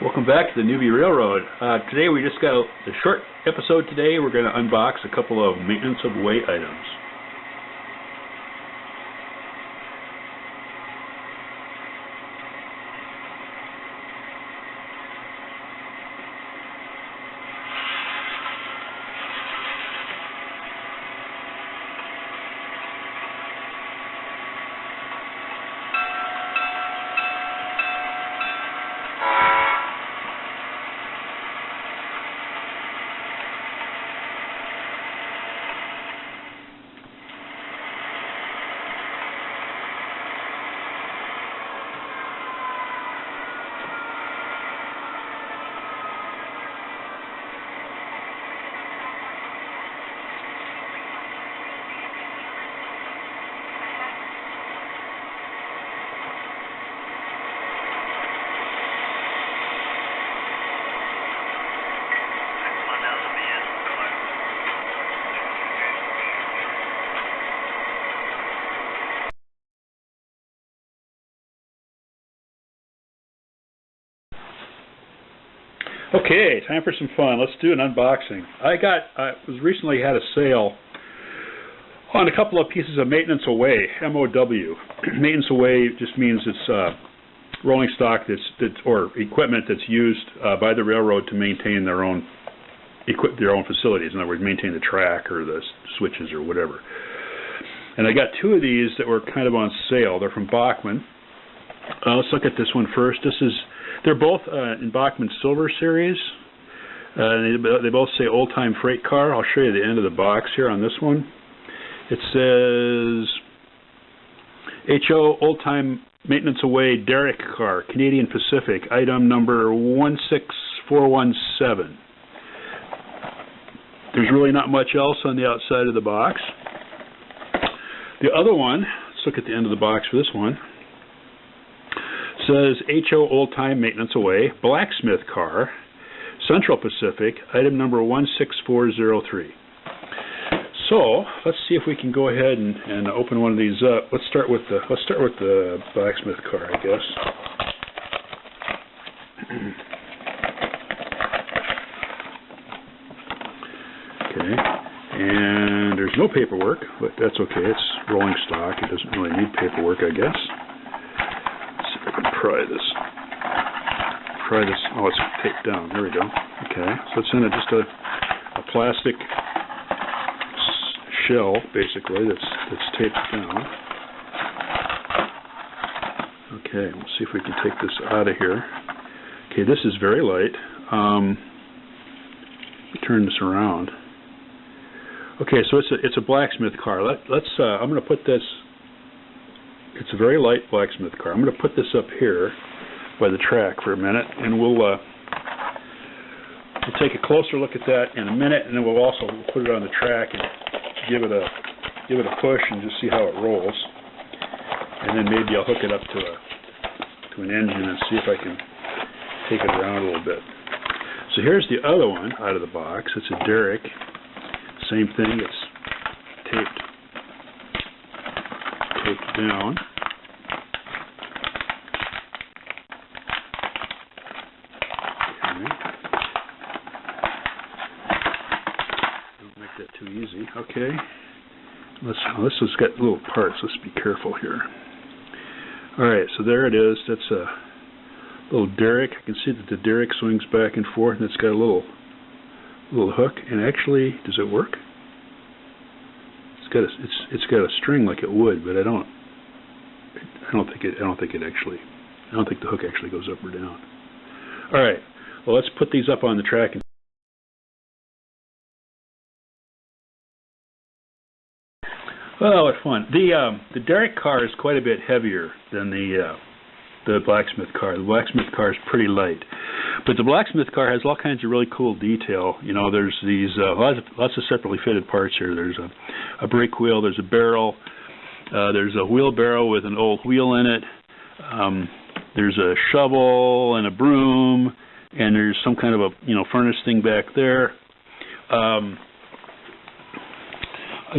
Welcome back to the Newbie Railroad. Today we just got a short episode today. We're going to unbox a couple of maintenance of way items. Okay, time for some fun. Let's do an unboxing. I recently had a sale on a couple of pieces of maintenance away, MOW. Maintenance away just means it's rolling stock or equipment that's used by the railroad to maintain their own facilities. In other words, maintain the track or the switches or whatever. And I got two of these that were kind of on sale. They're from Bachmann. Let's look at this one first. They're both in Bachmann Silver Series. They both say Old-Time Freight Car. I'll show you the end of the box here on this one. It says HO Old-Time Maintenance Away Derrick Car Canadian Pacific, item number 16417. There's really not much else on the outside of the box. The other one, let's look at the end of the box for this one. Says HO Old-Time Maintenance Away Blacksmith Car Central Pacific, item number 16403. So let's see if we can go ahead and open one of these up. Let's start with the Blacksmith Car, I guess. Okay, and there's no paperwork, but that's okay. It's rolling stock. It doesn't really need paperwork, I guess. Pry this. Oh, it's taped down. There we go. Okay, so it's in just a plastic shell, basically, that's taped down. Okay, we'll see if we can take this out of here. Okay, this is very light. Let me turn this around. Okay, so it's a blacksmith car. I'm going to put this. It's a very light blacksmith car. I'm going to put this up here by the track for a minute, and we'll take a closer look at that in a minute, and then we'll put it on the track and give it a push and just see how it rolls. And then maybe I'll hook it up to an engine and see if I can take it around a little bit. So here's the other one out of the box. It's a Derrick. Same thing. It's taped down. Okay. Don't make that too easy. Okay. This has got little parts. Let's be careful here. All right. So there it is. That's a little Derrick. I can see that the Derrick swings back and forth, and it's got a little hook. And actually, does it work? It's got a string like it would, but I don't think the hook actually goes up or down. All right. Well, let's put these up on the track. Oh, what fun! The Derrick car is quite a bit heavier than the blacksmith car. The blacksmith car is pretty light, but the blacksmith car has all kinds of really cool detail. You know, there's these lots of separately fitted parts here. There's a brake wheel. There's a barrel. There's a wheelbarrow with an old wheel in it. There's a shovel and a broom, and there's some kind of a furnace thing back there. I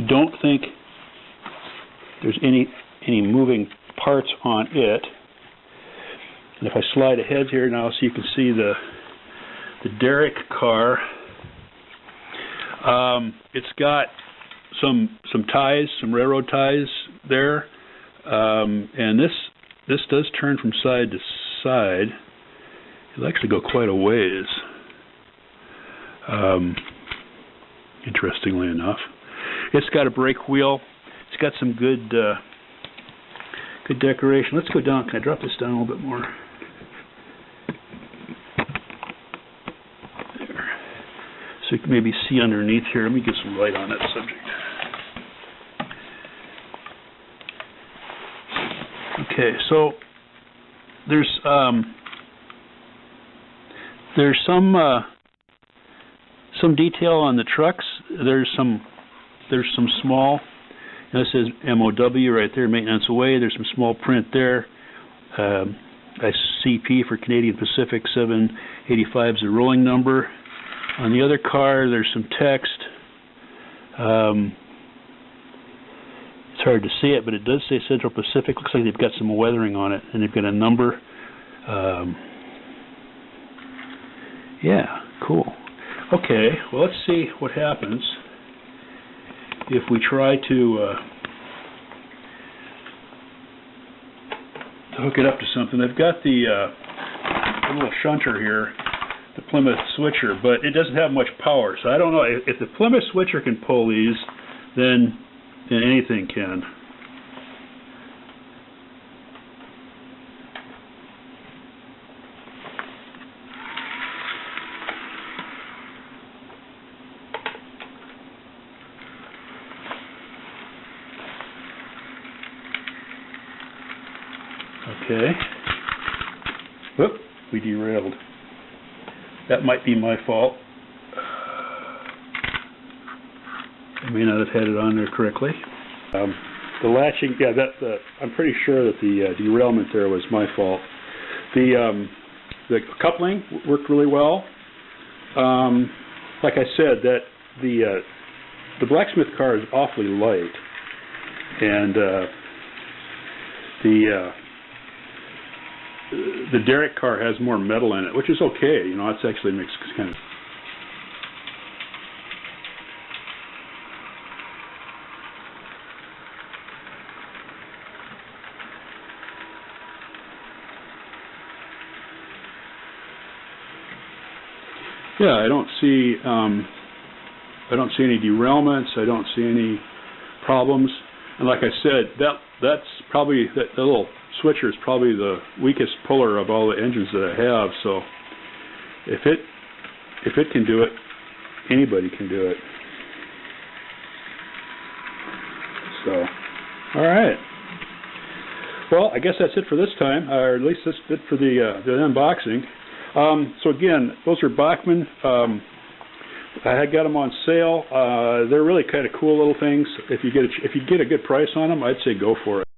don't think there's any moving parts on it. And if I slide ahead here now so you can see the Derrick car, it's got some ties, some railroad ties there, and this does turn from side to side. It'll actually go quite a ways, interestingly enough. It's got a brake wheel. It's got some good decoration. Let's go down. Can I drop this down a little bit more? There. So you can maybe see underneath here. Let me get some light on that subject. Okay, so there's some detail on the trucks. There's some small. This says MOW right there, maintenance away. There's some small print there. CP for Canadian Pacific 785 is the rolling number. On the other car, there's some text. It's hard to see it, but it does say Central Pacific. Looks like they've got some weathering on it, and they've got a number. Yeah, cool. Okay, well, let's see what happens if we try to hook it up to something. They've got the little shunter here, the Plymouth switcher, but it doesn't have much power. So I don't know if the Plymouth switcher can pull these, then anything can. Okay. Whoop, we derailed. That might be my fault. I may not have had it on there correctly. The latching, yeah, I'm pretty sure that the derailment there was my fault. The coupling worked really well. Like I said, that the Blacksmith car is awfully light, and the Derrick car has more metal in it, which is okay. You know, it's actually makes kind of. Yeah, I don't see any derailments. I don't see any problems. And like I said, that's probably that little switcher is probably the weakest puller of all the engines that I have. So if it can do it, anybody can do it. So, all right. Well, I guess that's it for this time, or at least that's it for the unboxing. So again, those are Bachmann. I had got them on sale. They're really kind of cool little things. If you get a good price on them, I'd say go for it.